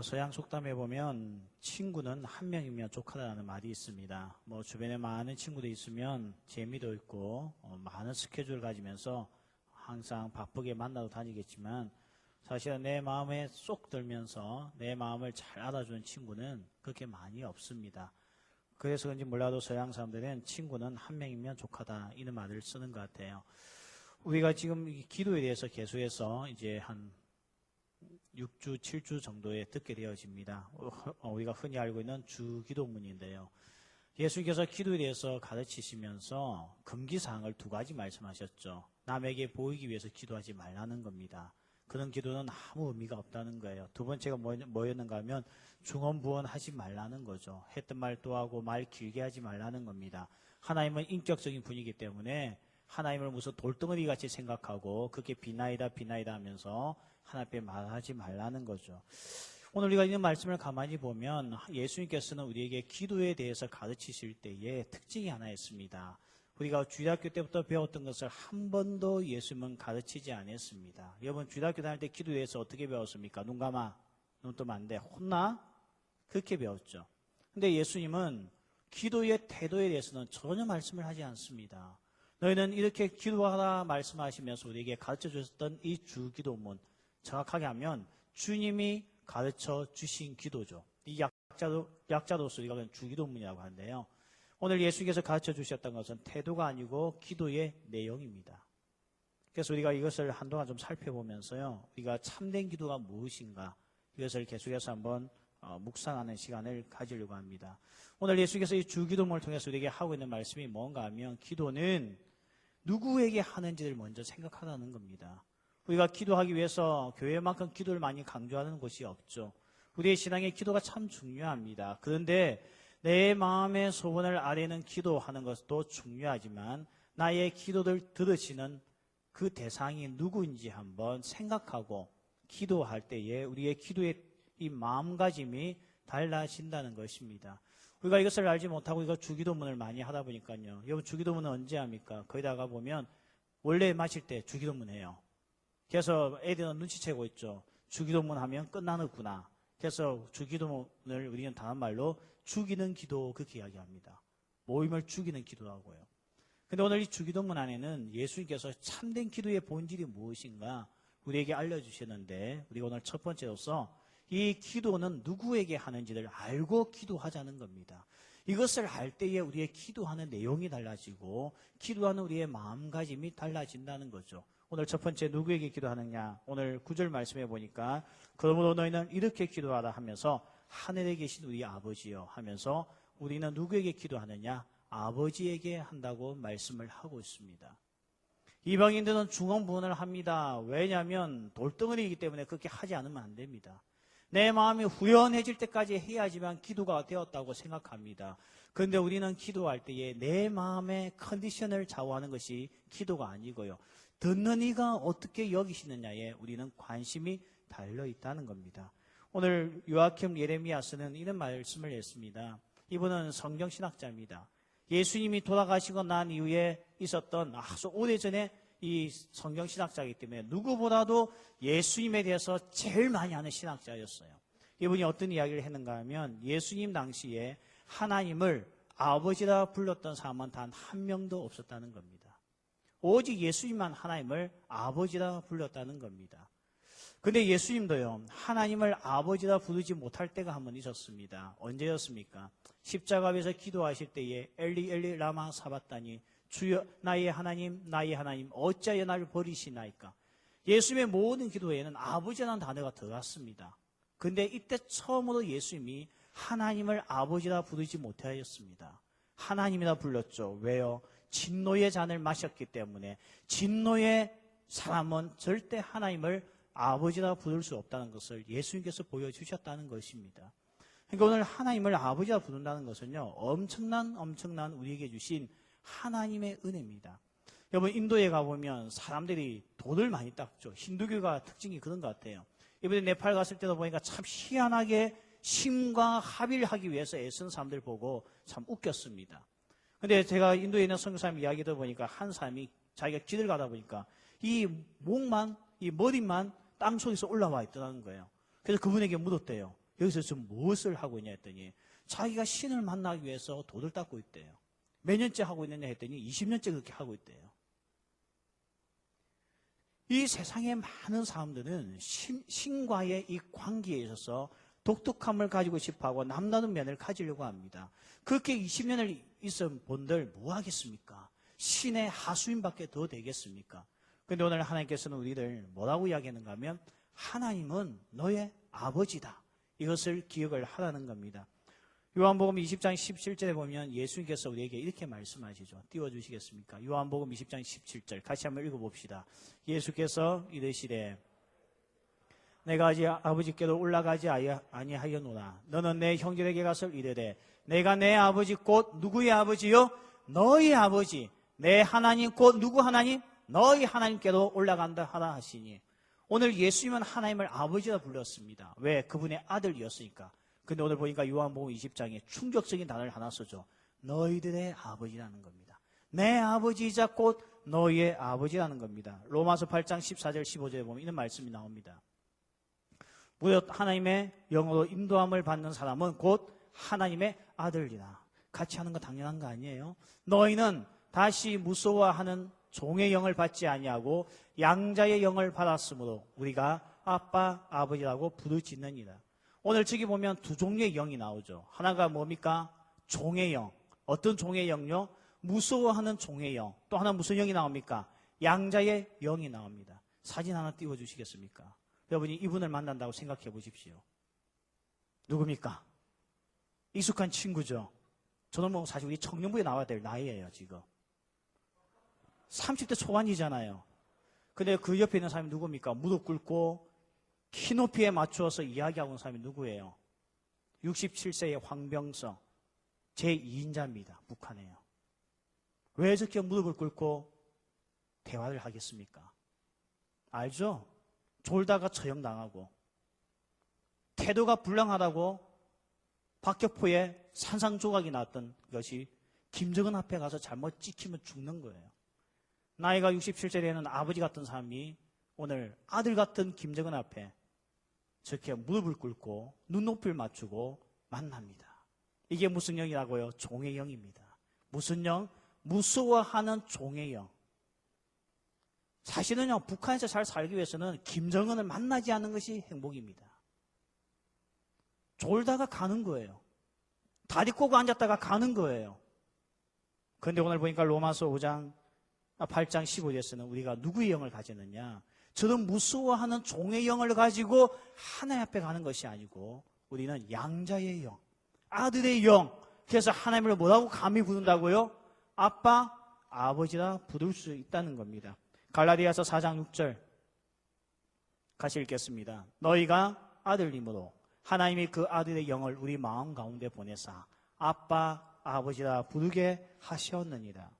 서양 속담에 보면 친구는 한 명이면 족하다는 말이 있습니다. 주변에 많은 친구들이 있으면 재미도 있고 많은 스케줄을 가지면서 항상 바쁘게 만나도 다니겠지만 사실은 내 마음에 쏙 들면서 내 마음을 잘 알아주는 친구는 그렇게 많이 없습니다. 그래서 그런지 몰라도 서양 사람들은 친구는 한 명이면 족하다 이런 말을 쓰는 것 같아요. 우리가 지금 기도에 대해서 계속해서 이제 한 6주, 7주 정도에 듣게 되어집니다. 우리가 흔히 알고 있는 주기도문인데요. 예수님께서 기도에 대해서 가르치시면서 금기사항을 2가지 말씀하셨죠. 남에게 보이기 위해서 기도하지 말라는 겁니다. 그런 기도는 아무 의미가 없다는 거예요. 2번째가 뭐였는가 하면 중언부언하지 말라는 거죠. 했던 말 또 하고 말 길게 하지 말라는 겁니다. 하나님은 인격적인 분이기 때문에 하나님을 무슨 돌덩어리 같이 생각하고 그렇게 비나이다 하면서 하나님 앞에 말하지 말라는 거죠. 오늘 우리가 이 말씀을 가만히 보면 예수님께서는 우리에게 기도에 대해서 가르치실 때에 특징이 하나 있습니다. 우리가 주일학교 때부터 배웠던 것을 한 번도 예수님은 가르치지 않았습니다. 여러분 주일학교 다닐 때 기도에 대해서 어떻게 배웠습니까? 눈 감아, 눈 뜨면 안 돼, 혼나? 그렇게 배웠죠. 근데 예수님은 기도의 태도에 대해서는 전혀 말씀을 하지 않습니다. 너희는 이렇게 기도하라 말씀하시면서 우리에게 가르쳐 주셨던 이 주기도문, 정확하게 하면 주님이 가르쳐 주신 기도죠. 이 약자로서 우리가 주기도문이라고 하는데요. 오늘 예수님께서 가르쳐 주셨던 것은 태도가 아니고 기도의 내용입니다. 그래서 우리가 이것을 한동안 좀 살펴보면서요, 우리가 참된 기도가 무엇인가 이것을 계속해서 한번 묵상하는 시간을 가지려고 합니다. 오늘 예수님께서 이 주기도문을 통해서 우리에게 하고 있는 말씀이 뭔가 하면 기도는 누구에게 하는지를 먼저 생각하라는 겁니다. 우리가 기도하기 위해서 교회만큼 기도를 많이 강조하는 곳이 없죠. 우리의 신앙의 기도가 참 중요합니다. 그런데 내 마음의 소원을 아뢰는 기도하는 것도 중요하지만 나의 기도를 들으시는 그 대상이 누구인지 한번 생각하고 기도할 때에 우리의 기도의 이 마음가짐이 달라진다는 것입니다. 우리가 이것을 알지 못하고 이거 주기도문을 많이 하다 보니까요. 여러분 주기도문은 언제 합니까? 거기다가 보면 원래 마실 때 주기도문 해요. 그래서 애들은 눈치채고 있죠. 주기도문 하면 끝나는구나. 그래서 주기도문을 우리는 다른 말로 죽이는 기도 그렇게 이야기합니다. 모임을 죽이는 기도하고요. 근데 오늘 이 주기도문 안에는 예수님께서 참된 기도의 본질이 무엇인가 우리에게 알려주시는데 우리가 오늘 첫 번째로서 이 기도는 누구에게 하는지를 알고 기도하자는 겁니다. 이것을 알 때에 우리의 기도하는 내용이 달라지고 기도하는 우리의 마음가짐이 달라진다는 거죠. 오늘 첫 번째 누구에게 기도하느냐? 오늘 9절 말씀해 보니까 그러므로 너희는 이렇게 기도하라 하면서 하늘에 계신 우리 아버지여 하면서 우리는 누구에게 기도하느냐? 아버지에게 한다고 말씀을 하고 있습니다. 이방인들은 중언부언을 합니다. 왜냐하면 돌덩어리이기 때문에 그렇게 하지 않으면 안 됩니다. 내 마음이 후련해질 때까지 해야지만 기도가 되었다고 생각합니다. 그런데 우리는 기도할 때에 내 마음의 컨디션을 좌우하는 것이 기도가 아니고요. 듣는 이가 어떻게 여기시느냐에 우리는 관심이 달려있다는 겁니다. 오늘 요아킴 예레미야스는 이런 말씀을 했습니다. 이분은 성경신학자입니다. 예수님이 돌아가시고 난 이후에 있었던 아주 오래전에 이 성경신학자이기 때문에 누구보다도 예수님에 대해서 제일 많이 아는 신학자였어요. 이분이 어떤 이야기를 했는가 하면 예수님 당시에 하나님을 아버지라 불렀던 사람은 단 한 명도 없었다는 겁니다. 오직 예수님만 하나님을 아버지라 불렀다는 겁니다. 근데 예수님도요, 하나님을 아버지라 부르지 못할 때가 한 번 있었습니다. 언제였습니까? 십자가 앞에서 기도하실 때에 엘리 엘리 라마 사바다니 주여 나의 하나님 어찌하여 나를 버리시나이까. 예수님의 모든 기도에는 아버지라는 단어가 들어갔습니다. 근데 이때 처음으로 예수님이 하나님을 아버지라 부르지 못하였습니다. 하나님이라 불렀죠. 왜요? 진노의 잔을 마셨기 때문에 진노의 사람은 절대 하나님을 아버지라 부를 수 없다는 것을 예수님께서 보여주셨다는 것입니다. 그러니까 오늘 하나님을 아버지라 부른다는 것은요, 엄청난 우리에게 주신 하나님의 은혜입니다. 여러분 인도에 가보면 사람들이 돌을 많이 닦죠. 힌두교가 특징이 그런 것 같아요. 이번에 네팔 갔을 때도 보니까 참 희한하게 심과 합의를 하기 위해서 애쓰는 사람들 보고 참 웃겼습니다. 근데 제가 인도에 있는 선교사님 이야기 들어보니까 한 사람이 자기가 길을 가다 보니까 이 목만, 이 머리만 땅속에서 올라와 있더라는 거예요. 그래서 그분에게 물었대요. 여기서 지금 무엇을 하고 있냐 했더니 자기가 신을 만나기 위해서 돌을 닦고 있대요. 몇 년째 하고 있느냐 했더니 20년째 그렇게 하고 있대요. 이 세상의 많은 사람들은 신과의 이 관계에 있어서 독특함을 가지고 싶어하고 남다른 면을 가지려고 합니다. 그렇게 20년을 있어 본들 뭐 하겠습니까? 신의 하수인밖에 더 되겠습니까? 그런데 오늘 하나님께서는 우리를 뭐라고 이야기하는가 하면 하나님은 너의 아버지다. 이것을 기억을 하라는 겁니다. 요한복음 20장 17절에 보면 예수님께서 우리에게 이렇게 말씀하시죠. 띄워주시겠습니까? 요한복음 20장 17절 같이 한번 읽어봅시다. 예수께서 이르시되 내가 아직 아버지께로 올라가지 아니하였노라. 너는 내 형제에게 가서 이르되 내가 내 아버지 곧 누구의 아버지요? 너희 아버지 내 하나님 곧 누구 하나님? 너희 하나님께로 올라간다 하라 하시니 오늘 예수님은 하나님을 아버지라 불렀습니다. 왜? 그분의 아들이었으니까. 근데 오늘 보니까 요한복음 20장에 충격적인 단어를 하나 쓰죠. 너희들의 아버지라는 겁니다. 내 아버지이자 곧 너희의 아버지라는 겁니다. 로마서 8장 14절 15절에 보면 이런 말씀이 나옵니다. 무릇 하나님의 영으로 인도함을 받는 사람은 곧 하나님의 아들이라. 같이 하는 거 당연한 거 아니에요? 너희는 다시 무서워하는 종의 영을 받지 아니하고 양자의 영을 받았으므로 우리가 아빠, 아버지라고 부르짖느니라. 오늘 저기 보면 두 종류의 영이 나오죠. 하나가 뭡니까? 종의 영. 어떤 종의 영요? 무서워하는 종의 영. 또 하나 무슨 영이 나옵니까? 양자의 영이 나옵니다. 사진 하나 띄워주시겠습니까? 여러분이 이분을 만난다고 생각해 보십시오. 누굽니까? 익숙한 친구죠. 저는 뭐 사실 우리 청년부에 나와야 될 나이예요, 지금. 30대 초반이잖아요. 근데 그 옆에 있는 사람이 누굽니까? 무릎 꿇고 키높이에 맞추어서 이야기하고 있는 사람이 누구예요? 67세의 황병성 제2인자입니다. 북한에요. 왜 저렇게 무릎을 꿇고 대화를 하겠습니까? 알죠? 졸다가 처형당하고 태도가 불량하다고 박격포에 산산조각이 났던 것이 김정은 앞에 가서 잘못 찍히면 죽는 거예요. 나이가 67세 되는 아버지 같은 사람이 오늘 아들 같은 김정은 앞에 저렇게 무릎을 꿇고 눈높이를 맞추고 만납니다. 이게 무슨 영이라고요? 종의 영입니다. 무슨 영? 무서워하는 종의 영. 사실은요, 북한에서 잘 살기 위해서는 김정은을 만나지 않는 것이 행복입니다. 졸다가 가는 거예요. 다리 꼬고 앉았다가 가는 거예요. 그런데 오늘 보니까 로마서 8장 15절에서는 우리가 누구의 영을 가졌느냐? 저는 무서워하는 종의 영을 가지고 하나님 앞에 가는 것이 아니고 우리는 양자의 영, 아들의 영. 그래서 하나님을 뭐라고 감히 부른다고요? 아빠, 아버지라 부를 수 있다는 겁니다. 갈라디아서 4장 6절 같이 읽겠습니다. 너희가 아들님으로 하나님이 그 아들의 영을 우리 마음 가운데 보내사 아빠, 아버지라 부르게 하셨느니라.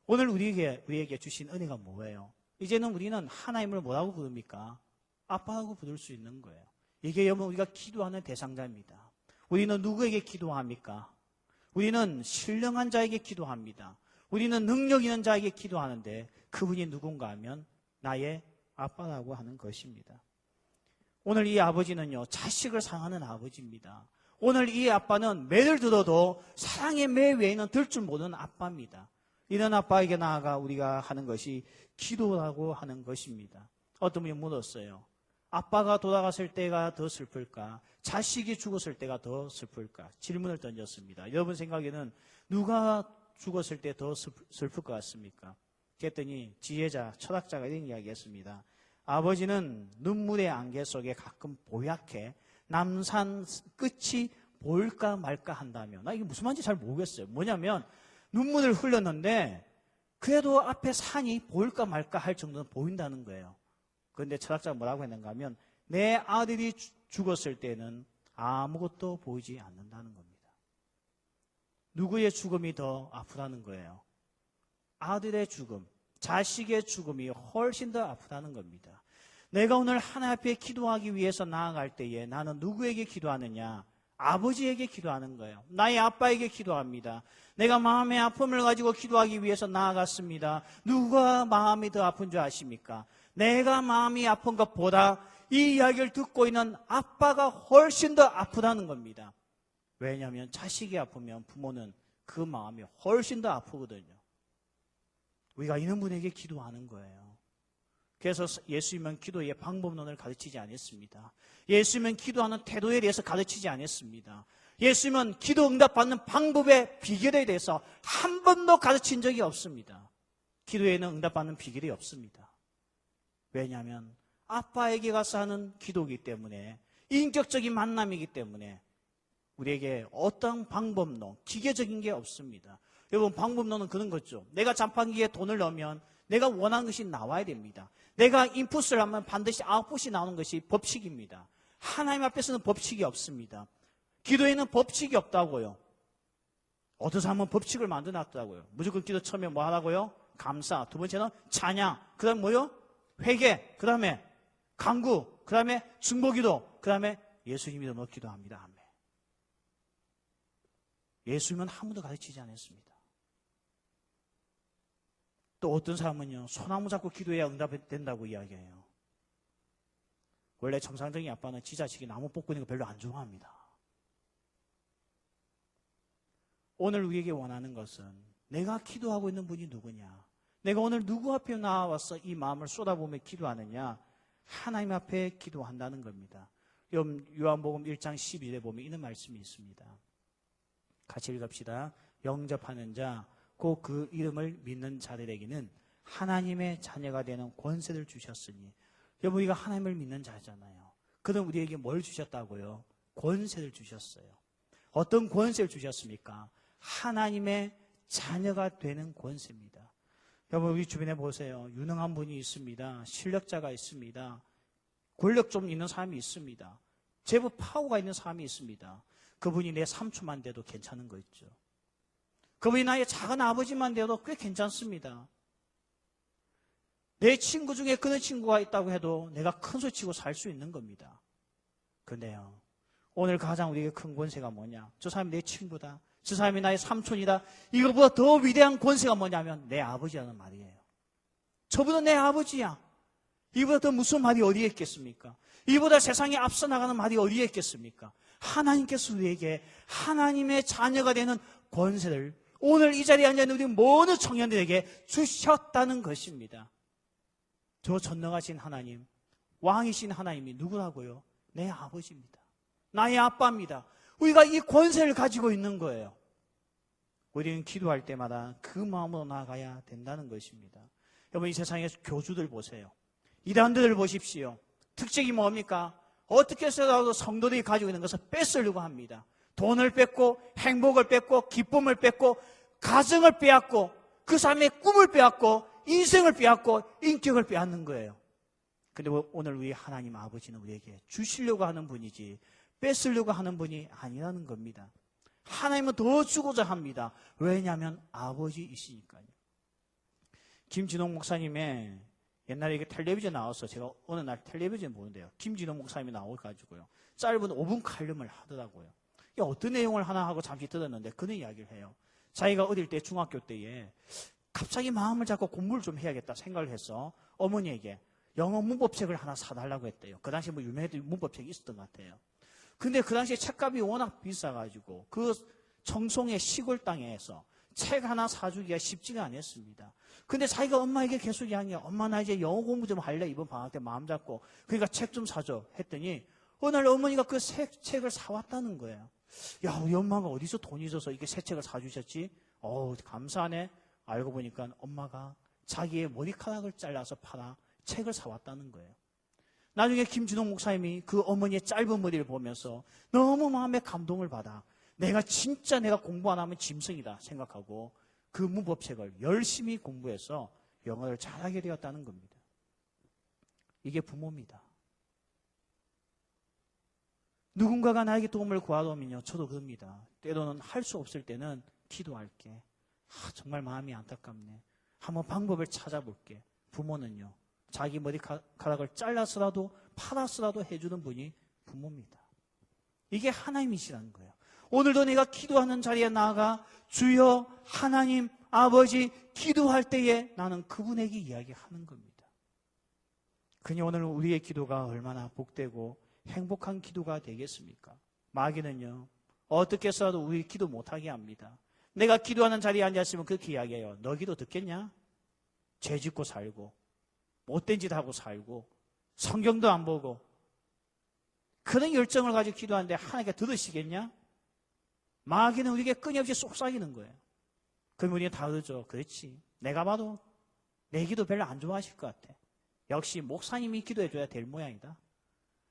오늘 우리에게 주신 은혜가 뭐예요? 이제는 우리는 하나님을 뭐라고 부릅니까? 아빠라고 부를 수 있는 거예요. 이게 여러분 우리가 기도하는 대상자입니다. 우리는 누구에게 기도합니까? 우리는 신령한 자에게 기도합니다. 우리는 능력 있는 자에게 기도하는데 그분이 누군가 하면 나의 아빠라고 하는 것입니다. 오늘 이 아버지는요, 자식을 사랑하는 아버지입니다. 오늘 이 아빠는 매를 들어도 사랑의 매 외에는 들 줄 모르는 아빠입니다. 이런 아빠에게 나아가 우리가 하는 것이 기도라고 하는 것입니다. 어떤 분이 물었어요. 아빠가 돌아갔을 때가 더 슬플까? 자식이 죽었을 때가 더 슬플까? 질문을 던졌습니다. 여러분 생각에는 누가 죽었을 때 더 슬플 것 같습니까? 그랬더니 지혜자, 철학자가 이런 이야기했습니다. 아버지는 눈물의 안개 속에 가끔 보약해 남산 끝이 보일까 말까 한다면, 나 이게 무슨 말인지 잘 모르겠어요. 뭐냐면 눈물을 흘렸는데 그래도 앞에 산이 보일까 말까 할 정도는 보인다는 거예요. 그런데 철학자가 뭐라고 했는가 하면 내 아들이 죽었을 때는 아무것도 보이지 않는다는 겁니다. 누구의 죽음이 더 아프다는 거예요? 아들의 죽음, 자식의 죽음이 훨씬 더 아프다는 겁니다. 내가 오늘 하나님 앞에 기도하기 위해서 나아갈 때에 나는 누구에게 기도하느냐? 아버지에게 기도하는 거예요. 나의 아빠에게 기도합니다. 내가 마음의 아픔을 가지고 기도하기 위해서 나아갔습니다. 누가 마음이 더 아픈 줄 아십니까? 내가 마음이 아픈 것보다 이 이야기를 듣고 있는 아빠가 훨씬 더 아프다는 겁니다. 왜냐하면 자식이 아프면 부모는 그 마음이 훨씬 더 아프거든요. 우리가 이런 분에게 기도하는 거예요. 그래서 예수님은 기도의 방법론을 가르치지 않았습니다. 예수님은 기도하는 태도에 대해서 가르치지 않았습니다. 예수님은 기도 응답받는 방법의 비결에 대해서 한 번도 가르친 적이 없습니다. 기도에는 응답받는 비결이 없습니다. 왜냐하면 아빠에게 가서 하는 기도이기 때문에, 인격적인 만남이기 때문에 우리에게 어떤 방법론, 기계적인 게 없습니다. 여러분, 방법론은 그런 거죠. 내가 자판기에 돈을 넣으면 내가 원하는 것이 나와야 됩니다. 내가 인풋을 하면 반드시 아웃풋이 나오는 것이 법칙입니다. 하나님 앞에서는 법칙이 없습니다. 기도에는 법칙이 없다고요. 어떤 사람은 법칙을 만들어놨더라고요. 무조건 기도 처음에 뭐 하라고요? 감사. 두 번째는 찬양. 그 다음에 뭐요? 회개. 그 다음에 간구. 그 다음에 중보기도. 그 다음에 예수님이 더 기도합니다. 아멘. 예수님은 한 번도 가르치지 않았습니다. 또 어떤 사람은요, 소나무 잡고 기도해야 응답이 된다고 이야기해요. 원래 정상적인 아빠는 지 자식이 나무 뽑고 있는 거 별로 안 좋아합니다. 오늘 우리에게 원하는 것은 내가 기도하고 있는 분이 누구냐, 내가 오늘 누구 앞에 나와서 이 마음을 쏟아보며 기도하느냐, 하나님 앞에 기도한다는 겁니다. 요한복음 1장 12절에 보면 이런 말씀이 있습니다. 같이 읽읍시다. 영접하는 자, 곧 그 이름을 믿는 자들에게는 하나님의 자녀가 되는 권세를 주셨으니. 여러분, 우리가 하나님을 믿는 자잖아요. 그는 우리에게 뭘 주셨다고요? 권세를 주셨어요. 어떤 권세를 주셨습니까? 하나님의 자녀가 되는 권세입니다. 여러분, 우리 주변에 보세요. 유능한 분이 있습니다. 실력자가 있습니다. 권력 좀 있는 사람이 있습니다. 제법 파워가 있는 사람이 있습니다. 그분이 내 삼촌만 돼도 괜찮은 거 있죠. 그분이 나의 작은 아버지만 돼도 꽤 괜찮습니다. 내 친구 중에 그런 친구가 있다고 해도 내가 큰 소리 치고 살 수 있는 겁니다. 그런데요, 오늘 가장 우리에게 큰 권세가 뭐냐? 저 사람이 내 친구다, 저 사람이 나의 삼촌이다. 이것보다 더 위대한 권세가 뭐냐면 내 아버지라는 말이에요. 저분은 내 아버지야. 이보다 더 무슨 말이 어디에 있겠습니까? 이보다 세상에 앞서 나가는 말이 어디에 있겠습니까? 하나님께서 우리에게 하나님의 자녀가 되는 권세를 오늘 이 자리에 앉아있는 우리 모든 청년들에게 주셨다는 것입니다. 저 전능하신 하나님, 왕이신 하나님이 누구라고요? 내 아버지입니다. 나의 아빠입니다. 우리가 이 권세를 가지고 있는 거예요. 우리는 기도할 때마다 그 마음으로 나아가야 된다는 것입니다. 여러분, 이 세상의 교주들 보세요. 이단들을 보십시오. 특징이 뭡니까? 어떻게 해서라도 성도들이 가지고 있는 것을 뺏으려고 합니다. 돈을 뺏고, 행복을 뺏고, 기쁨을 뺏고, 가정을 빼앗고, 그 사람의 꿈을 빼앗고, 인생을 빼앗고, 인격을 빼앗는 거예요. 그런데 오늘 우리 하나님 아버지는 우리에게 주시려고 하는 분이지 뺏으려고 하는 분이 아니라는 겁니다. 하나님은 더 주고자 합니다. 왜냐하면 아버지이시니까요. 김진홍 목사님의 옛날에 이게 텔레비전 나와서 제가 어느 날 텔레비전 보는데요. 김진홍 목사님이 나와가지고요. 짧은 5분 칼럼을 하더라고요. 이게 어떤 내용을 하나 하고 잠시 들었는데 그런 이야기를 해요. 자기가 어릴 때 중학교 때에 갑자기 마음을 잡고 공부를 좀 해야겠다 생각을 해서 어머니에게 영어 문법책을 하나 사달라고 했대요. 그 당시에 뭐 유명했던 문법책이 있었던 것 같아요. 근데 그 당시에 책값이 워낙 비싸가지고 그 청송의 시골 땅에서 책 하나 사주기가 쉽지가 않았습니다. 근데 자기가 엄마에게 계속 이야기해. 엄마, 나 이제 영어 공부 좀 할래. 이번 방학 때 마음 잡고. 그러니까 책 좀 사줘. 했더니 어느 날 어머니가 그 책을 사왔다는 거예요. 야, 우리 엄마가 어디서 돈이 있어서 이렇게 새 책을 사주셨지? 감사하네. 알고 보니까 엄마가 자기의 머리카락을 잘라서 팔아 책을 사왔다는 거예요. 나중에 김준홍 목사님이 그 어머니의 짧은 머리를 보면서 너무 마음에 감동을 받아 내가 공부 안 하면 짐승이다 생각하고 그 문법책을 열심히 공부해서 영어를 잘하게 되었다는 겁니다. 이게 부모입니다. 누군가가 나에게 도움을 구하더면요, 저도 그럽니다. 때로는 할 수 없을 때는 기도할게. 정말 마음이 안타깝네. 한번 방법을 찾아볼게. 부모는요, 자기 머리카락을 잘라서라도 팔아서라도 해주는 분이 부모입니다. 이게 하나님이시라는 거예요. 오늘도 내가 기도하는 자리에 나아가 주여 하나님 아버지 기도할 때에 나는 그분에게 이야기하는 겁니다. 그니 오늘 우리의 기도가 얼마나 복되고 행복한 기도가 되겠습니까? 마귀는요, 어떻게 해서라도 우리 기도 못하게 합니다. 내가 기도하는 자리에 앉았으면 그렇게 이야기해요. 너 기도 듣겠냐? 죄 짓고 살고 못된 짓 하고 살고 성경도 안 보고 그런 열정을 가지고 기도하는데 하나님께 들으시겠냐? 마귀는 우리에게 끊임없이 속삭이는 거예요. 그럼 우리는 다 그러죠. 그렇지. 내가 봐도 내 기도 별로 안 좋아하실 것 같아. 역시 목사님이 기도해줘야 될 모양이다.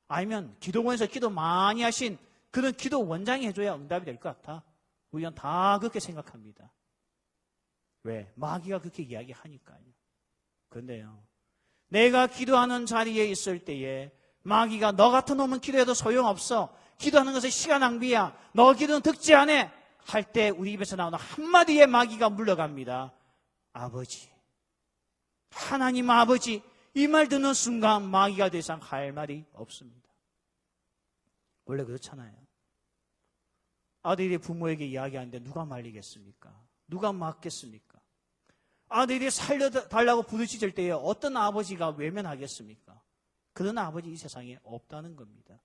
아니면 기도원에서 기도 많이 하신 그런 기도 원장이 해줘야 응답이 될 것 같아. 우리는 다 그렇게 생각합니다. 왜? 마귀가 그렇게 이야기하니까요. 그런데요, 내가 기도하는 자리에 있을 때에 마귀가 너 같은 놈은 기도해도 소용없어. 기도하는 것은 시간 낭비야. 너 기도는 듣지 않아. 할 때 우리 입에서 나오는 한마디에 마귀가 물러갑니다. 아버지, 하나님 아버지. 이 말 듣는 순간 마귀가 더 이상 할 말이 없습니다. 원래 그렇잖아요. 아들이 부모에게 이야기하는데 누가 말리겠습니까? 누가 막겠습니까? 아들이 살려달라고 부르짖을 때에 어떤 아버지가 외면하겠습니까? 그런 아버지 이 세상에 없다는 겁니다.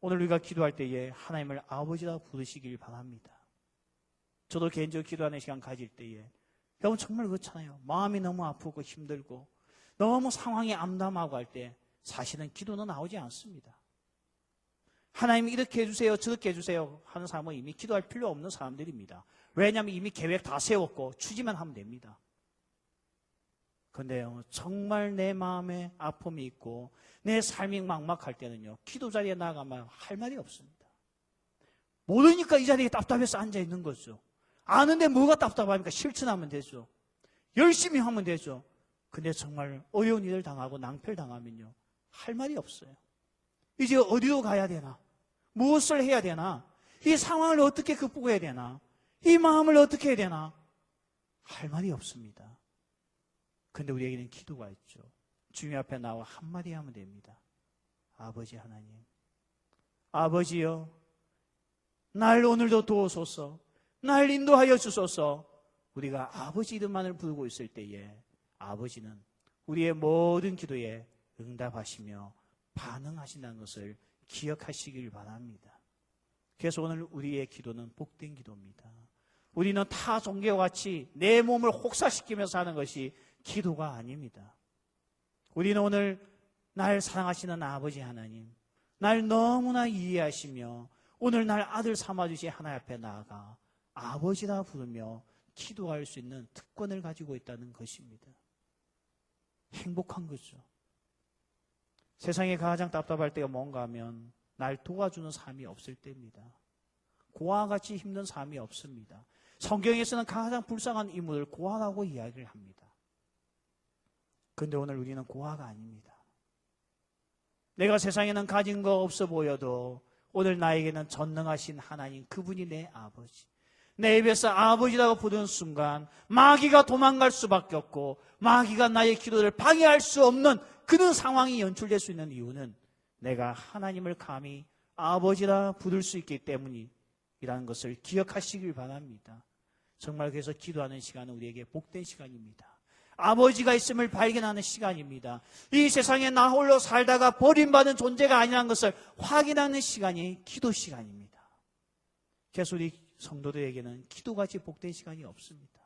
오늘 우리가 기도할 때에 하나님을 아버지라 부르시길 바랍니다. 저도 개인적으로 기도하는 시간 가질 때에 여러분 정말 그렇잖아요. 마음이 너무 아프고 힘들고 너무 상황이 암담하고 할 때 사실은 기도는 나오지 않습니다. 하나님 이렇게 해주세요, 저렇게 해주세요 하는 사람은 이미 기도할 필요 없는 사람들입니다. 왜냐하면 이미 계획 다 세웠고 추진만 하면 됩니다. 그런데요, 정말 내 마음에 아픔이 있고 내 삶이 막막할 때는요, 기도 자리에 나가면 할 말이 없습니다. 모르니까 이 자리에 답답해서 앉아있는 거죠. 아는데 뭐가 답답합니까? 실천하면 되죠. 열심히 하면 되죠. 근데 정말 어려운 일을 당하고 낭패를 당하면요, 할 말이 없어요. 이제 어디로 가야 되나? 무엇을 해야 되나? 이 상황을 어떻게 극복해야 되나? 이 마음을 어떻게 해야 되나? 할 말이 없습니다. 근데 우리에게는 기도가 있죠. 주님 앞에 나와 한마디 하면 됩니다. 아버지 하나님, 아버지여, 날 오늘도 도우소서, 날 인도하여 주소서. 우리가 아버지 이름만을 부르고 있을 때에 아버지는 우리의 모든 기도에 응답하시며 반응하신다는 것을 기억하시길 바랍니다. 그래서 오늘 우리의 기도는 복된 기도입니다. 우리는 타 종교와 같이 내 몸을 혹사시키면서 하는 것이 기도가 아닙니다. 우리는 오늘 날 사랑하시는 아버지 하나님, 날 너무나 이해하시며 오늘 날 아들 삼아주신 하나님 앞에 나아가 아버지라 부르며 기도할 수 있는 특권을 가지고 있다는 것입니다. 행복한 거죠. 세상에 가장 답답할 때가 뭔가 하면 날 도와주는 사람이 없을 때입니다. 고아와 같이 힘든 사람이 없습니다. 성경에서는 가장 불쌍한 인물을 고아라고 이야기를 합니다. 그런데 오늘 우리는 고아가 아닙니다. 내가 세상에는 가진 거 없어 보여도 오늘 나에게는 전능하신 하나님, 그분이 내 아버지. 내 입에서 아버지라고 부르는 순간 마귀가 도망갈 수밖에 없고 마귀가 나의 기도를 방해할 수 없는 그런 상황이 연출될 수 있는 이유는 내가 하나님을 감히 아버지라 부를 수 있기 때문이라는 것을 기억하시길 바랍니다. 정말 그래서 기도하는 시간은 우리에게 복된 시간입니다. 아버지가 있음을 발견하는 시간입니다. 이 세상에 나 홀로 살다가 버림받은 존재가 아니라는 것을 확인하는 시간이 기도 시간입니다. 그래서 우리 성도들에게는 기도같이 복된 시간이 없습니다.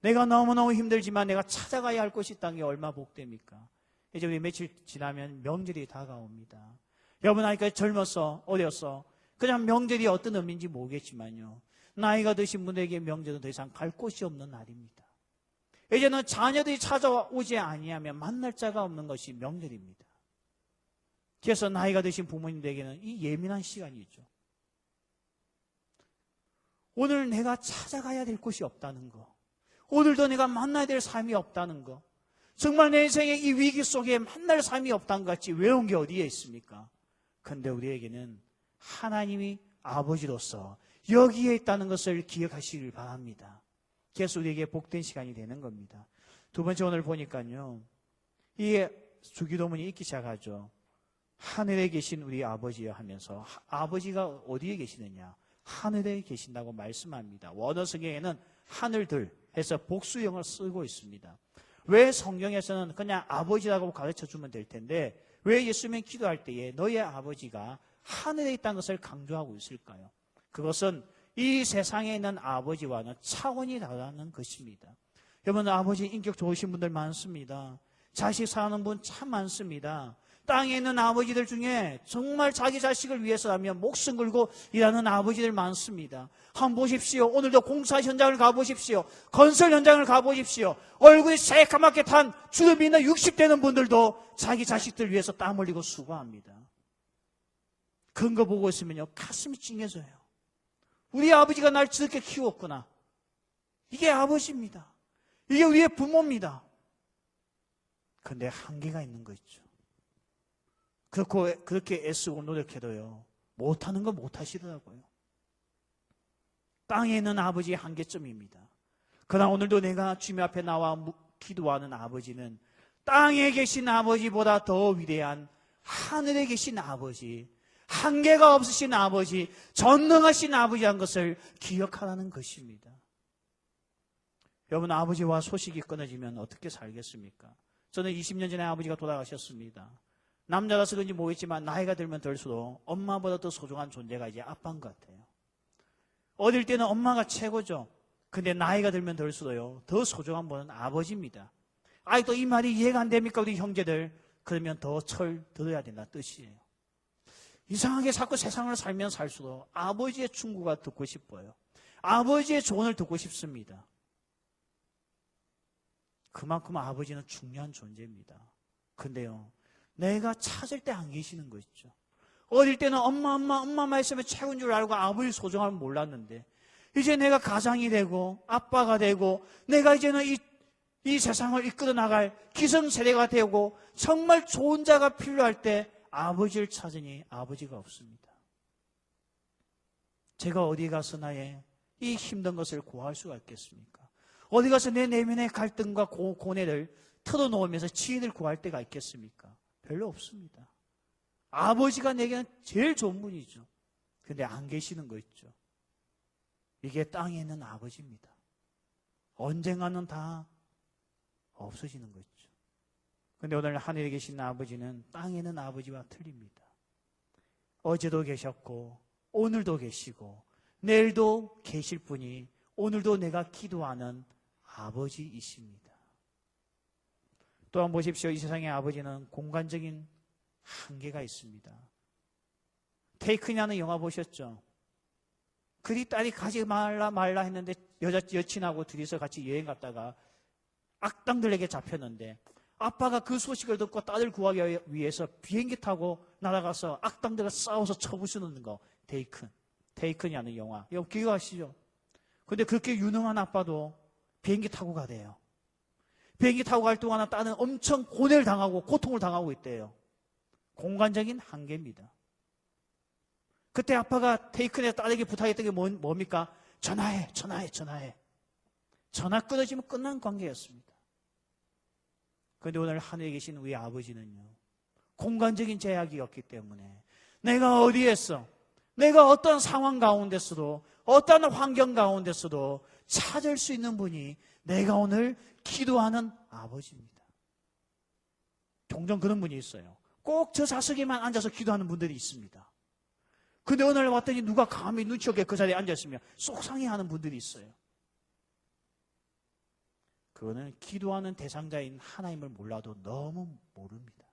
내가 너무너무 힘들지만 내가 찾아가야 할 곳이 있다는 게 얼마나 복됩니까? 이제 우리 며칠 지나면 명절이 다가옵니다. 여러분 아이까 젊어서 어려서 그냥 명절이 어떤 의미인지 모르겠지만요, 나이가 드신 분에게 명절은 더 이상 갈 곳이 없는 날입니다. 이제는 자녀들이 찾아오지 아니하면 만날 자가 없는 것이 명절입니다. 그래서 나이가 드신 부모님들에게는 이 예민한 시간이죠. 오늘 내가 찾아가야 될 곳이 없다는 거, 오늘도 내가 만나야 될 삶이 없다는 거, 정말 내 인생의 이 위기 속에 만날 삶이 없다는 것 같이 외운 게 어디에 있습니까? 그런데 우리에게는 하나님이 아버지로서 여기에 있다는 것을 기억하시길 바랍니다. 그래서 우리에게 복된 시간이 되는 겁니다. 두 번째, 오늘 보니까요, 이 주기도문이 읽기 시작하죠. 하늘에 계신 우리 아버지여 하면서 아버지가 어디에 계시느냐? 하늘에 계신다고 말씀합니다. 원어 성경에는 하늘들 해서 복수형을 쓰고 있습니다. 왜 성경에서는 그냥 아버지라고 가르쳐 주면 될 텐데 왜 예수님이 기도할 때에 너의 아버지가 하늘에 있다는 것을 강조하고 있을까요? 그것은 이 세상에 있는 아버지와는 차원이 다르다는 것입니다. 여러분, 아버지 인격 좋으신 분들 많습니다. 자식 사랑하는 분 참 많습니다. 땅에 있는 아버지들 중에 정말 자기 자식을 위해서라면 목숨 걸고 일하는 아버지들 많습니다. 한번 보십시오. 오늘도 공사 현장을 가보십시오. 건설 현장을 가보십시오. 얼굴이 새까맣게 탄 주름이 있는 60대는 분들도 자기 자식들 위해서 땀 흘리고 수고합니다. 그런 거 보고 있으면요, 가슴이 찡해져요. 우리 아버지가 날 저렇게 키웠구나. 이게 아버지입니다. 이게 우리의 부모입니다. 그런데 한계가 있는 거 있죠. 그렇게 애쓰고 노력해도요, 못하는 거 못하시더라고요. 땅에 있는 아버지의 한계점입니다. 그러나 오늘도 내가 주님 앞에 나와 기도하는 아버지는 땅에 계신 아버지보다 더 위대한 하늘에 계신 아버지, 한계가 없으신 아버지, 전능하신 아버지라는 것을 기억하라는 것입니다. 여러분, 아버지와 소식이 끊어지면 어떻게 살겠습니까? 저는 20년 전에 아버지가 돌아가셨습니다. 남자라서 그런지 모르겠지만 나이가 들면 들수록 엄마보다 더 소중한 존재가 이제 아빠인 것 같아요. 어릴 때는 엄마가 최고죠. 근데 나이가 들면 들수록요, 더 소중한 분은 아버지입니다. 아직도 이 말이 이해가 안 됩니까, 우리 형제들? 그러면 더 철 들어야 된다 뜻이에요. 이상하게 자꾸 세상을 살면 살수록 아버지의 충고가 듣고 싶어요. 아버지의 조언을 듣고 싶습니다. 그만큼 아버지는 중요한 존재입니다. 근데요, 내가 찾을 때 안 계시는 거 있죠. 어릴 때는 엄마 있으면 최고인 줄 알고 아버지 소중함을 몰랐는데 이제 내가 가장이 되고 아빠가 되고 내가 이제는 이 세상을 이끌어 나갈 기성세대가 되고 정말 좋은 자가 필요할 때 아버지를 찾으니 아버지가 없습니다. 제가 어디 가서 나의 이 힘든 것을 고할 수가 있겠습니까? 어디 가서 내 내면의 갈등과 고뇌를 털어놓으면서 지인을 구할 때가 있겠습니까? 별로 없습니다. 아버지가 내게는 제일 좋은 분이죠. 근데 안 계시는 거 있죠. 이게 땅에 있는 아버지입니다. 언젠가는 다 없어지는 거 있죠. 근데 오늘 하늘에 계신 아버지는 땅에 있는 아버지와 틀립니다. 어제도 계셨고 오늘도 계시고 내일도 계실 분이 오늘도 내가 기도하는 아버지이십니다. 또한 보십시오. 이 세상의 아버지는 공간적인 한계가 있습니다. 테이큰이라는 영화 보셨죠? 그리 딸이 가지 말라 했는데 여친하고 둘이서 같이 여행 갔다가 악당들에게 잡혔는데 아빠가 그 소식을 듣고 딸을 구하기 위해서 비행기 타고 날아가서 악당들과 싸워서 쳐부수는 거. 테이큰이라는 영화. 이거 기억하시죠? 근데 그렇게 유능한 아빠도 비행기 타고 가대요. 비행기 타고 갈 동안 딸은 엄청 고뇌를 당하고 고통을 당하고 있대요. 공간적인 한계입니다. 그때 아빠가 테이큰의 딸에게 부탁했던 게 뭡니까? 전화해. 전화 끊어지면 끝난 관계였습니다. 그런데 오늘 하늘에 계신 우리 아버지는요, 공간적인 제약이 없기 때문에 내가 어디에서, 내가 어떤 상황 가운데서도, 어떤 환경 가운데서도 찾을 수 있는 분이 내가 오늘 기도하는 아버지입니다. 종종 그런 분이 있어요. 꼭 저 좌석에만 앉아서 기도하는 분들이 있습니다. 근데 오늘 왔더니 누가 감히 눈치 없게 그 자리에 앉아있으면 속상해하는 분들이 있어요. 그거는 기도하는 대상자인 하나님을 몰라도 너무 모릅니다.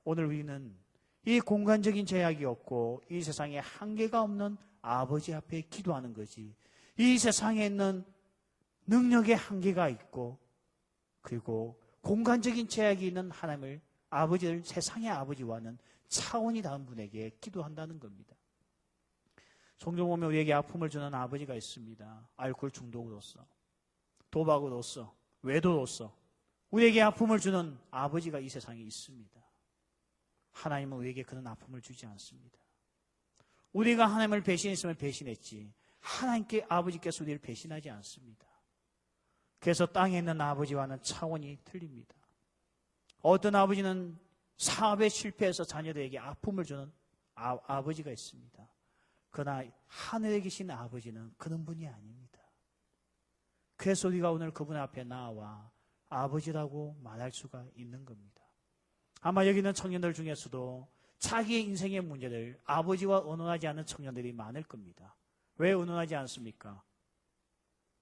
오늘 우리는 이 공간적인 제약이 없고 이 세상에 한계가 없는 아버지 앞에 기도하는 거지, 이 세상에 있는 능력의 한계가 있고 그리고 공간적인 제약이 있는 하나님을, 아버지를, 세상의 아버지와는 차원이 다른 분에게 기도한다는 겁니다. 종종 보면 우리에게 아픔을 주는 아버지가 있습니다. 알코올 중독으로서, 도박으로서, 외도로서 우리에게 아픔을 주는 아버지가 이 세상에 있습니다. 하나님은 우리에게 그런 아픔을 주지 않습니다. 우리가 하나님을 배신했으면 배신했지 하나님께, 아버지께서 우리를 배신하지 않습니다. 그래서 땅에 있는 아버지와는 차원이 틀립니다. 어떤 아버지는 사업에 실패해서 자녀들에게 아픔을 주는 아버지가 있습니다. 그러나 하늘에 계신 아버지는 그런 분이 아닙니다. 그래서 우리가 오늘 그분 앞에 나와 아버지라고 말할 수가 있는 겁니다. 아마 여기 있는 청년들 중에서도 자기의 인생의 문제를 아버지와 의논하지 않는 청년들이 많을 겁니다. 왜 의논하지 않습니까?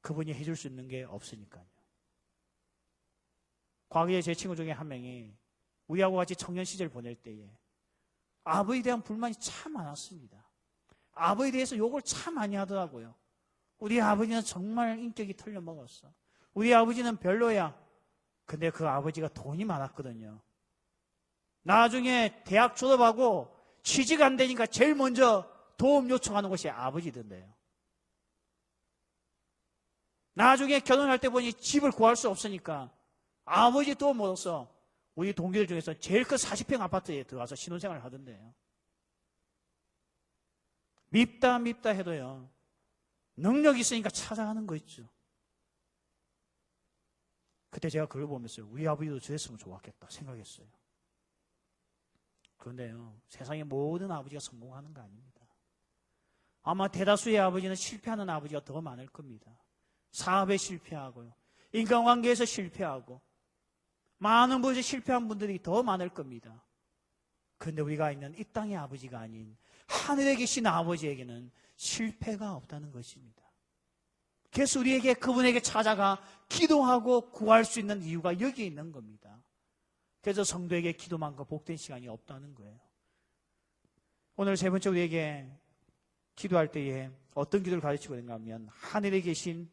그분이 해줄 수 있는 게 없으니까요. 과거에 제 친구 중에 한 명이 우리하고 같이 청년 시절 보낼 때에 아버지에 대한 불만이 참 많았습니다. 아버지에 대해서 욕을 참 많이 하더라고요. 우리 아버지는 정말 인격이 틀려먹었어. 우리 아버지는 별로야. 근데 그 아버지가 돈이 많았거든요. 나중에 대학 졸업하고 취직 안 되니까 제일 먼저 도움 요청하는 곳이 아버지던데요. 나중에 결혼할 때 보니 집을 구할 수 없으니까 아버지 도움 얻어서 우리 동기들 중에서 제일 큰 40평 아파트에 들어가서 신혼생활을 하던데요. 밉다 해도요. 능력이 있으니까 찾아가는 거 있죠. 그때 제가 그걸 보면서 우리 아버지도 저랬으면 좋았겠다 생각했어요. 그런데요. 세상의 모든 아버지가 성공하는 거 아닙니다. 아마 대다수의 아버지는 실패하는 아버지가 더 많을 겁니다. 사업에 실패하고요. 인간관계에서 실패하고 많은 분에서 실패한 분들이 더 많을 겁니다. 그런데 우리가 있는 이 땅의 아버지가 아닌 하늘에 계신 아버지에게는 실패가 없다는 것입니다. 그래서 우리에게 그분에게 찾아가 기도하고 구할 수 있는 이유가 여기에 있는 겁니다. 그래서 성도에게 기도만큼 복된 시간이 없다는 거예요. 오늘 세 번째 우리에게 기도할 때에 어떤 기도를 가르치고 있는가 하면 하늘에 계신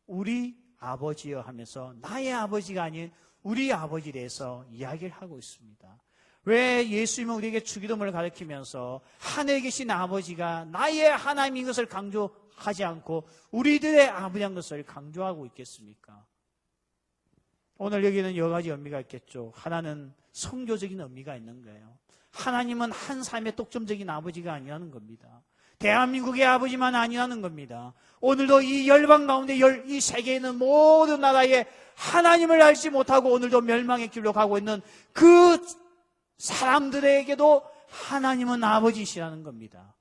우리 아버지여 하면서 나의 아버지가 아닌 우리 아버지에 대해서 이야기를 하고 있습니다. 왜 예수님은 우리에게 주기도문을 가르치면서 하늘에 계신 아버지가 나의 하나님인 것을 강조하지 않고 우리들의 아버지인 것을 강조하고 있겠습니까? 오늘 여기는 여러 가지 의미가 있겠죠. 하나는 성교적인 의미가 있는 거예요. 하나님은 한 삶의 독점적인 아버지가 아니라는 겁니다. 대한민국의 아버지만 아니라는 겁니다. 오늘도 이 열방 가운데 이 세계에 있는 모든 나라에 하나님을 알지 못하고 오늘도 멸망의 길로 가고 있는 그 사람들에게도 하나님은 아버지시라는 겁니다.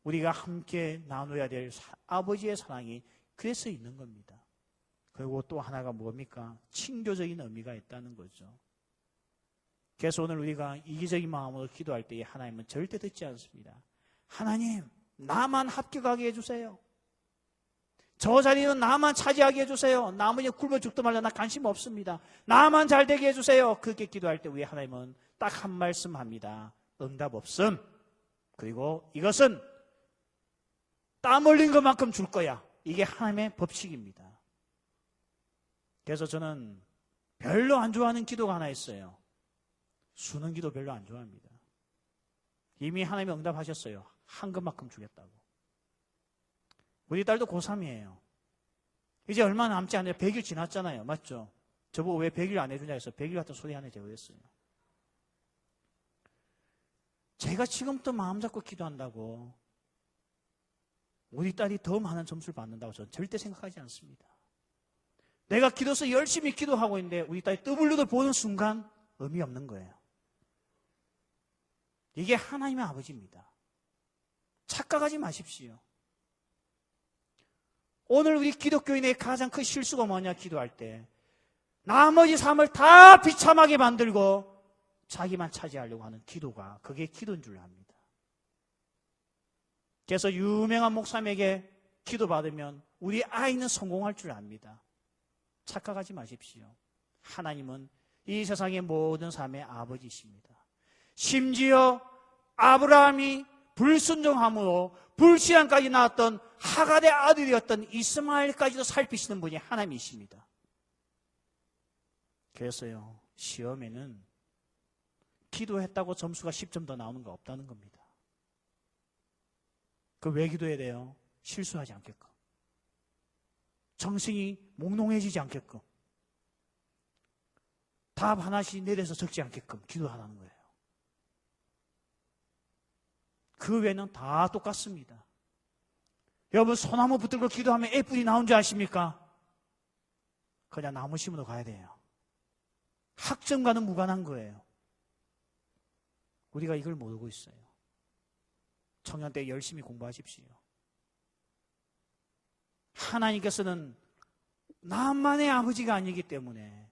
우리가 함께 나눠야 될 아버지의 사랑이 그래서 있는 겁니다. 그리고 또 하나가 뭡니까? 친교적인 의미가 있다는 거죠. 그래서 오늘 우리가 이기적인 마음으로 기도할 때에 하나님은 절대 듣지 않습니다. 하나님, 나만 합격하게 해주세요. 저 자리는 나만 차지하게 해주세요. 나머지 굶어 죽도 말라 나 관심 없습니다. 나만 잘 되게 해주세요. 그렇게 기도할 때 우리 하나님은 딱 한 말씀 합니다. 응답 없음. 그리고 이것은 땀 흘린 것만큼 줄 거야. 이게 하나님의 법칙입니다. 그래서 저는 별로 안 좋아하는 기도가 하나 있어요. 수능 기도 별로 안 좋아합니다. 이미 하나님이 응답하셨어요. 한 것만큼 주겠다고. 우리 딸도 고3이에요. 이제 얼마 남지 않아요. 100일 지났잖아요. 맞죠? 저보고 왜 100일 안 해주냐 해서 100일 같은 소리 하네 제가 그랬어요. 제가 지금부터 마음 잡고 기도한다고 우리 딸이 더 많은 점수를 받는다고 저는 절대 생각하지 않습니다. 내가 기도해서 열심히 기도하고 있는데 우리 딸이 떠블루를 보는 순간 의미 없는 거예요. 이게 하나님의 아버지입니다. 착각하지 마십시오. 오늘 우리 기독교인의 가장 큰 실수가 뭐냐 기도할 때 나머지 삶을 다 비참하게 만들고 자기만 차지하려고 하는 기도가 그게 기도인 줄 압니다. 그래서 유명한 목사님에게 기도받으면 우리 아이는 성공할 줄 압니다. 착각하지 마십시오. 하나님은 이 세상의 모든 삶의 아버지이십니다. 심지어 아브라함이 불순종함으로 불신앙까지 나왔던 하갈의 아들이었던 이스마엘까지도 살피시는 분이 하나님이십니다. 그래서요, 시험에는 기도했다고 점수가 10점 더 나오는 거 없다는 겁니다. 그 왜 기도해야 돼요? 실수하지 않게끔. 정신이 몽롱해지지 않게끔. 답 하나씩 내려서 적지 않게끔 기도하라는 거예요. 그 외에는 다 똑같습니다. 여러분 소나무 붙들고 기도하면 애뿔이 나온 줄 아십니까? 그냥 나무 심으러 가야 돼요. 학점과는 무관한 거예요. 우리가 이걸 모르고 있어요. 청년 때 열심히 공부하십시오. 하나님께서는 나만의 아버지가 아니기 때문에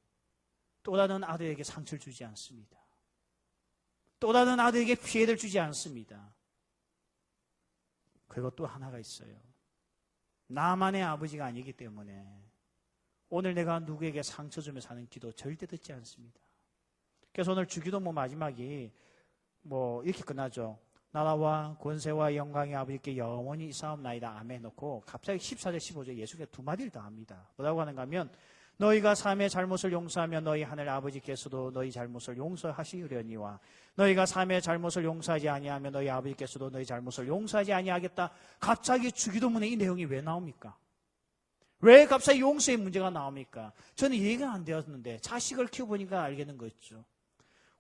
또 다른 아들에게 상처를 주지 않습니다. 또 다른 아들에게 피해를 주지 않습니다. 그리고 또 하나가 있어요. 나만의 아버지가 아니기 때문에 오늘 내가 누구에게 상처 주며 사는 기도 절대 듣지 않습니다. 그래서 오늘 주기도문 마지막이 이렇게 끝나죠. 나라와 권세와 영광의 아버지께 영원히 있사옵나이다. 아멘 놓고 갑자기 14절 15절 예수께서 두 마디를 더 합니다. 뭐라고 하는가 하면 너희가 삶의 잘못을 용서하면 너희 하늘 아버지께서도 너희 잘못을 용서하시려니와 너희가 삶의 잘못을 용서하지 아니하면 너희 아버지께서도 너희 잘못을 용서하지 아니하겠다. 갑자기 주기도문에 이 내용이 왜 나옵니까? 왜 갑자기 용서의 문제가 나옵니까? 저는 이해가 안 되었는데 자식을 키워보니까 알겠는 거였죠.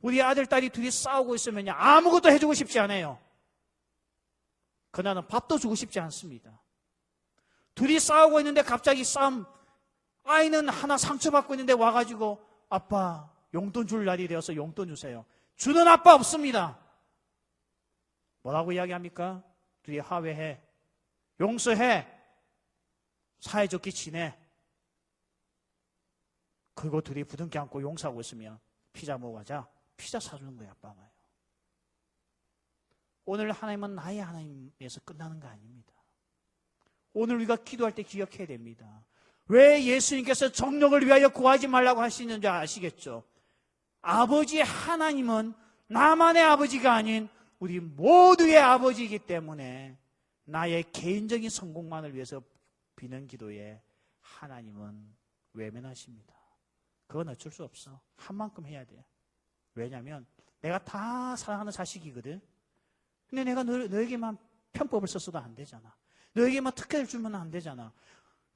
우리 아들, 딸이 둘이 싸우고 있으면 아무것도 해주고 싶지 않아요. 그나는 밥도 주고 싶지 않습니다. 둘이 싸우고 있는데 갑자기 아이는 하나 상처받고 있는데 와가지고 아빠 용돈 줄 날이 되어서 용돈 주세요. 주는 아빠 없습니다. 뭐라고 이야기합니까? 둘이 화해해. 용서해. 사이좋게 지내. 그리고 둘이 부둥켜 안고 용서하고 있으면 피자 먹어가자. 피자 사주는 거예요. 아빠가요. 오늘 하나님은 나의 하나님에서 끝나는 거 아닙니다. 오늘 우리가 기도할 때 기억해야 됩니다. 왜 예수님께서 정력을 위하여 구하지 말라고 하시는지 아시겠죠? 아버지 하나님은 나만의 아버지가 아닌 우리 모두의 아버지이기 때문에 나의 개인적인 성공만을 위해서 비는 기도에 하나님은 외면하십니다. 그건 어쩔 수 없어. 한 만큼 해야 돼. 왜냐하면 내가 다 사랑하는 자식이거든. 근데 내가 너에게만 편법을 썼어도 안 되잖아. 너에게만 특혜를 주면 안 되잖아.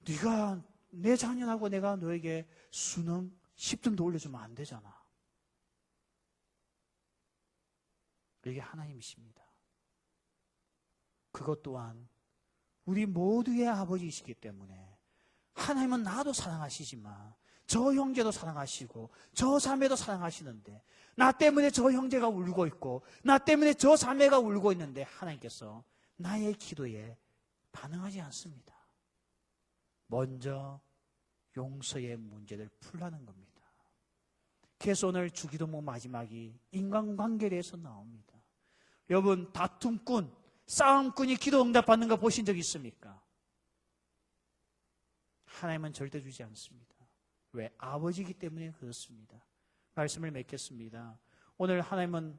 네가 내 자녀라고 내가 너에게 수능 10등도 올려주면 안 되잖아. 이게 하나님이십니다. 그것 또한 우리 모두의 아버지이시기 때문에 하나님은 나도 사랑하시지만 저 형제도 사랑하시고 저 자매도 사랑하시는데 나 때문에 저 형제가 울고 있고 나 때문에 저 자매가 울고 있는데 하나님께서 나의 기도에 반응하지 않습니다. 먼저 용서의 문제를 풀라는 겁니다. 그래서 오늘 주기도문 마지막이 인간관계에 대해서 나옵니다. 여러분 다툼꾼, 싸움꾼이 기도 응답받는 거 보신 적 있습니까? 하나님은 절대 주지 않습니다. 왜? 아버지이기 때문에 그렇습니다. 말씀을 맺겠습니다. 오늘 하나님은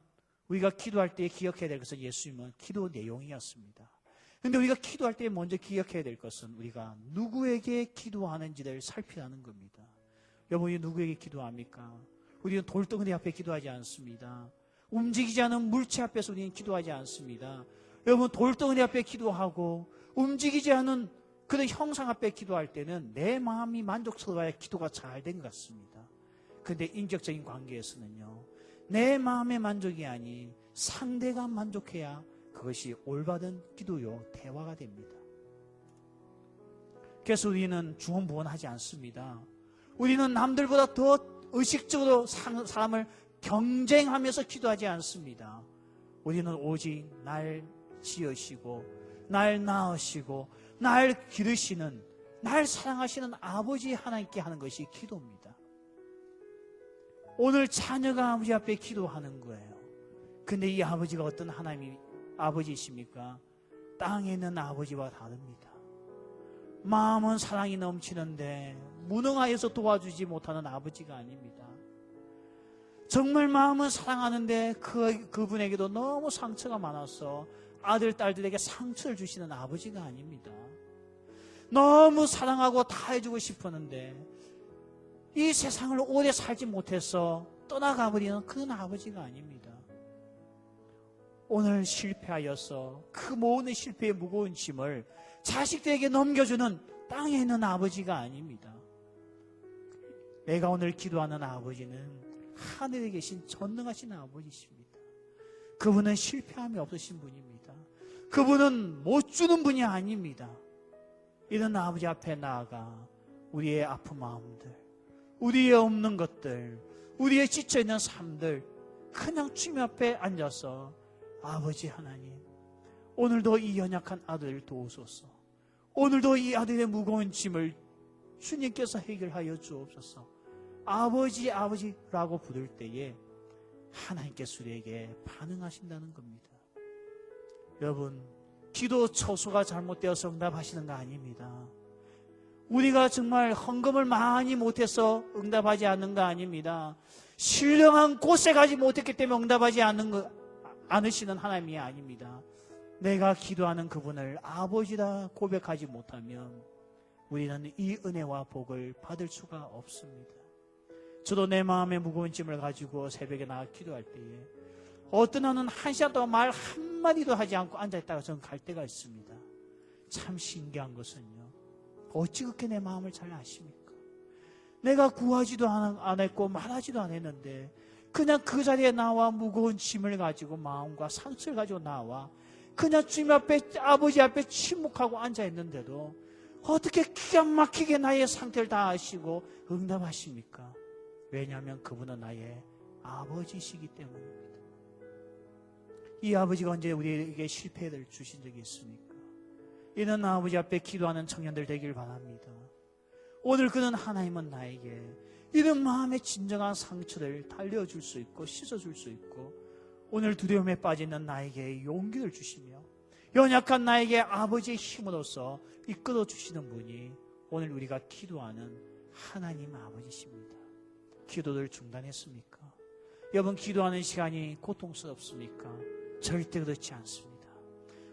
우리가 기도할 때 기억해야 될 것은 예수님은 기도 내용이었습니다. 그런데 우리가 기도할 때 먼저 기억해야 될 것은 우리가 누구에게 기도하는지를 살피라는 겁니다. 여러분이 누구에게 기도합니까? 우리는 돌덩어리 앞에 기도하지 않습니다. 움직이지 않은 물체 앞에서 우리는 기도하지 않습니다. 여러분 돌덩어리 앞에 기도하고 움직이지 않은 그런 형상 앞에 기도할 때는 내 마음이 만족스러워야 기도가 잘 된 것 같습니다. 그런데 인격적인 관계에서는요, 내 마음의 만족이 아닌 상대가 만족해야 그것이 올바른 기도요 대화가 됩니다. 그래서 우리는 중언부언하지 않습니다. 우리는 남들보다 더 의식적으로 사람을 경쟁하면서 기도하지 않습니다. 우리는 오직 날 지으시고 날 낳으시고 날 기르시는 날 사랑하시는 아버지 하나님께 하는 것이 기도입니다. 오늘 자녀가 아버지 앞에 기도하는 거예요. 근데 이 아버지가 어떤 하나님이 아버지이십니까? 땅에 있는 아버지와 다릅니다. 마음은 사랑이 넘치는데 무능하여서 도와주지 못하는 아버지가 아닙니다. 정말 마음은 사랑하는데 그분에게도 너무 상처가 많아서 아들, 딸들에게 상처를 주시는 아버지가 아닙니다. 너무 사랑하고 다 해주고 싶었는데 이 세상을 오래 살지 못해서 떠나가버리는 그런 아버지가 아닙니다. 오늘 실패하여서 그 모든 실패의 무거운 짐을 자식들에게 넘겨주는 땅에 있는 아버지가 아닙니다. 내가 오늘 기도하는 아버지는 하늘에 계신 전능하신 아버지십니다. 그분은 실패함이 없으신 분입니다. 그분은 못 주는 분이 아닙니다. 이런 아버지 앞에 나아가 우리의 아픈 마음들, 우리의 없는 것들, 우리의 지쳐있는 삶들 그냥 주님 앞에 앉아서 아버지 하나님, 오늘도 이 연약한 아들을 도우소서. 오늘도 이 아들의 무거운 짐을 주님께서 해결하여 주옵소서. 아버지, 아버지라고 부를 때에 하나님께서 우리에게 반응하신다는 겁니다. 여러분, 기도 처소가 잘못되어서 응답하시는 거 아닙니다. 우리가 정말 헌금을 많이 못해서 응답하지 않는 거 아닙니다. 신령한 곳에 가지 못했기 때문에 응답하지 않으시는 하나님이 아닙니다. 내가 기도하는 그분을 아버지라 고백하지 못하면 우리는 이 은혜와 복을 받을 수가 없습니다. 저도 내 마음의 무거운 짐을 가지고 새벽에 나가 기도할 때에 어떤 하는 한 시간 동안 말 한마디도 하지 않고 앉아있다가 저는 갈 때가 있습니다. 참 신기한 것은요, 어찌 그렇게 내 마음을 잘 아십니까? 내가 구하지도 안 했고 말하지도 안 했는데 그냥 그 자리에 나와 무거운 짐을 가지고 마음과 상처를 가지고 나와 그냥 주님 앞에, 아버지 앞에 침묵하고 앉아있는데도 어떻게 기가 막히게 나의 상태를 다 아시고 응답하십니까? 왜냐하면 그분은 나의 아버지시기 때문입니다. 이 아버지가 언제 우리에게 실패를 주신 적이 있습니까? 이런 아버지 앞에 기도하는 청년들 되길 바랍니다. 오늘 그는 하나님은 나에게 이런 마음의 진정한 상처를 달려줄 수 있고 씻어줄 수 있고 오늘 두려움에 빠지는 나에게 용기를 주시며 연약한 나에게 아버지의 힘으로써 이끌어 주시는 분이 오늘 우리가 기도하는 하나님 아버지십니다. 기도를 중단했습니까? 여러분, 기도하는 시간이 고통스럽습니까? 절대 그렇지 않습니다.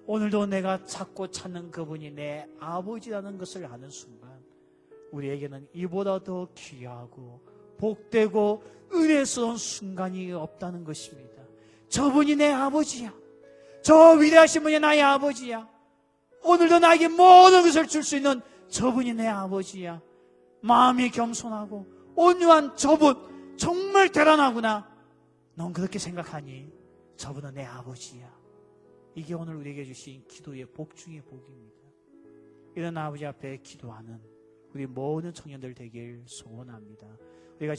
오늘도 내가 찾고 찾는 그분이 내 아버지라는 것을 아는 순간 우리에게는 이보다 더 귀하고 복되고 은혜스러운 순간이 없다는 것입니다. 저분이 내 아버지야. 저 위대하신 분이 나의 아버지야. 오늘도 나에게 모든 것을 줄 수 있는 저분이 내 아버지야. 마음이 겸손하고 온유한 저분 정말 대단하구나. 넌 그렇게 생각하니? 저분은 내 아버지야. 이게 오늘 우리에게 주신 기도의 복 중의 복입니다. 이런 아버지 앞에 기도하는 우리 모든 청년들 되길 소원합니다. 우리가